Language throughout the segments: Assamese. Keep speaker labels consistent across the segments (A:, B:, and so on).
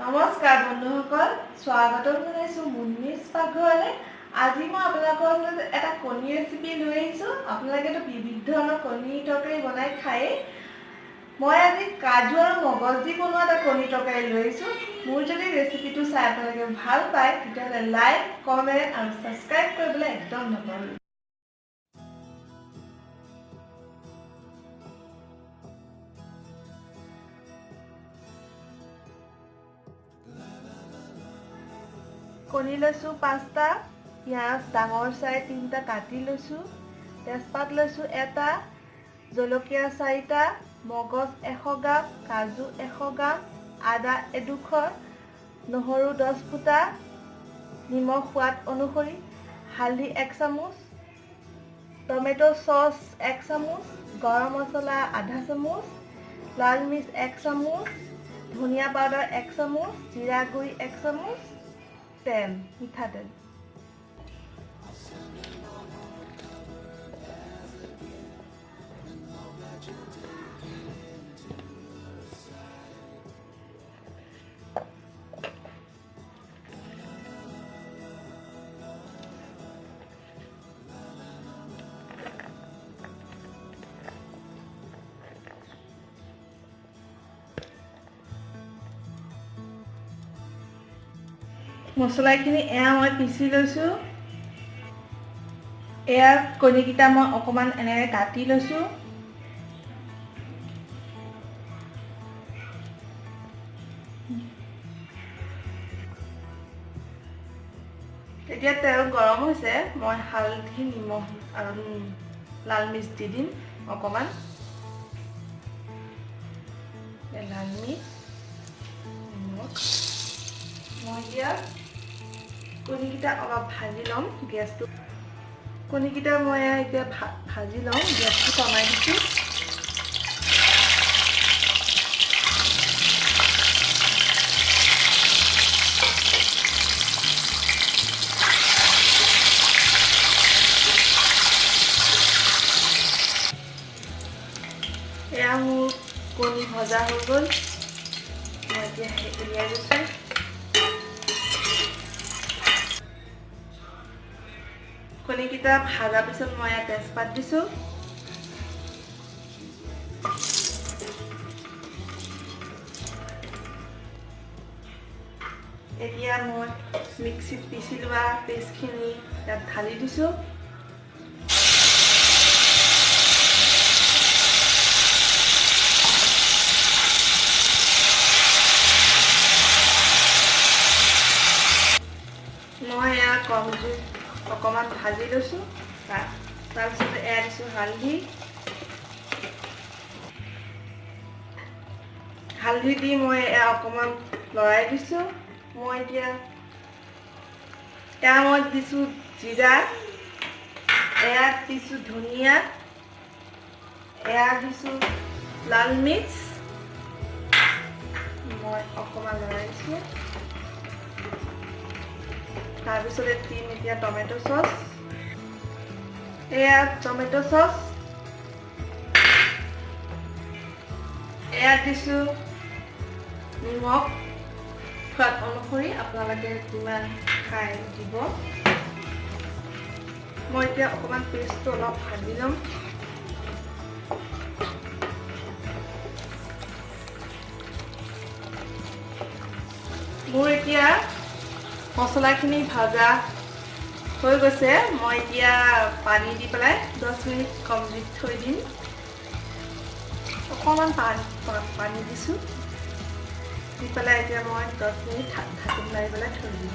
A: নমস্কাৰ বন্ধুসকল, স্বাগতম জনাইছোঁ মুন্নিছ পাকঘৰলৈ। আজি মই আপোনালোকৰ ওচৰত এটা কণী ৰেচিপি লৈ আহিছোঁ। আপোনালোকেতো বিবিধ ধৰণৰ কণী তৰকাৰী বনাই খায়েই। মই আজি কাজু আৰু মগজ দি বনোৱা এটা কণী তৰকাৰী লৈ আহিছোঁ। মোৰ যদি ৰেচিপিটো চাই আপোনালোকে ভাল পায় তেতিয়াহ'লে লাইক, কমেণ্ট আৰু ছাবস্ক্ৰাইব কৰিবলৈ একদম নকৰিব। কণী লৈছোঁ 5টা, পিঁয়াজ ডাঙৰ চাই 3টা কাটি লৈছোঁ, তেজপাত লৈছোঁ 1টা, জলকীয়া 4টা, মগজ 100 গ্ৰাম, কাজু 100 গ্ৰাম, আদা এডোখৰ, নহৰু 10 ফুটা, নিমখ সোৱাদ অনুসৰি, হালধি 1 চামুচ, টমেটো চচ 1 চামুচ, গৰম মছলা আধা চামুচ, লাল মিৰ্চ 1 চামুচ, ধনিয়া পাউডাৰ 1 চামুচ, জিৰা গুড়ি 1 চামুচ, তেল মিঠাতেল। মছলাখিনি এয়া মই পিচি লৈছোঁ। এয়া কণীকেইটা মই অকণমান এনেকৈ কাটি লৈছোঁ। এতিয়া তেল গৰম হৈছে, মই হালধি, নিমখ আৰু লাল মিৰ্চ দি দিম অকণমান। লাল মিৰ্চ, নিমখ। মই এতিয়া কণীকেইটা অলপ ভাজি ল'ম গেছটো। কণীকেইটা মই এতিয়া ভাজি লওঁ, গেছটো কমাই দিছোঁ। এয়া মোৰ কণী ভজা হৈ গ'ল, মই এতিয়া উলিয়াই দিছোঁ। কণীকেইটা ভাজাৰ পিছত মই ইয়াত তেজপাত দিছোঁ। এতিয়া মই মিক্সিত পিচি লোৱা পেষ্টখিনি ইয়াত ঢালি দিছোঁ। মই এয়া কম জুইত অকণমান ভাজি লৈছোঁ। তাৰপিছত এয়া দিছোঁ হালধি দি মই এয়া অকণমান লৰাই দিছোঁ। মই এতিয়া মই দিছোঁ জিৰা, এয়া দিছোঁ ধনিয়া, এয়া দিছোঁ লাল মিৰ্চ। মই অকণমান লৰাই দিছোঁ। তাৰপিছতে দিম এতিয়া টমেটো চচ। এয়া টমেটো চচ। এয়া দিছোঁ নিমখ সোৱাদ অনুসৰি, আপোনালোকে যিমান খাই দিব। মই এতিয়া অকণমান পেষ্টটো অলপ ভাজি ল'ম। মোৰ এতিয়া মছলাখিনি ভাজা হৈ গৈছে। মই এতিয়া পানী দি পেলাই 10 মিনিট কম জুইত থৈ দিম। অকণমান পানী দিছোঁ, দি পেলাই এতিয়া মই 10 মিনিট ঢাকোন মাৰি পেলাই থৈ দিম।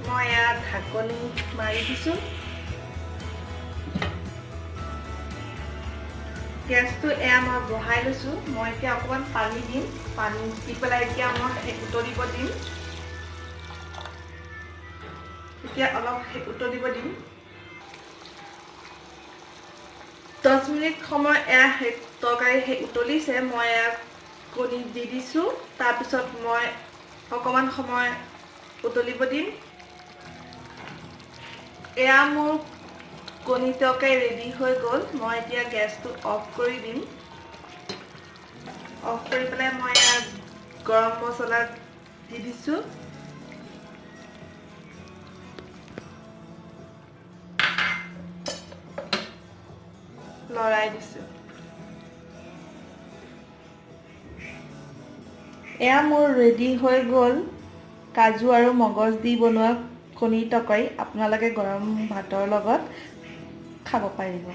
A: মই ইয়াত ঢাকনি মাৰি দিছোঁ। গেছটো এয়া মই বহাই লৈছোঁ। মই এতিয়া অকণমান পানী দিম। পানী দি পেলাই এতিয়া মই উতলিব দিম। এতিয়া অলপ উতলিব দিম। 10 মিনিট সময় এয়া তৰকাৰী উতলিছে। মই এয়া কণী দি দিছোঁ। তাৰপিছত মই অকণমান সময় উতলিব দিম। এয়া মোৰ কণী তৰকাৰী ৰেডি হৈ গ'ল। মই এতিয়া গেছটো অফ কৰি দিম। অফ কৰি পেলাই মই গৰম মছলা দি দিছোঁ লৰাই দিছোঁ এয়া মোৰ ৰেডি হৈ গ'ল কাজু আৰু মগজ দি বনোৱা কণী তৰকাৰী আপোনালোকে গৰম ভাতৰ লগত খাব পাৰিব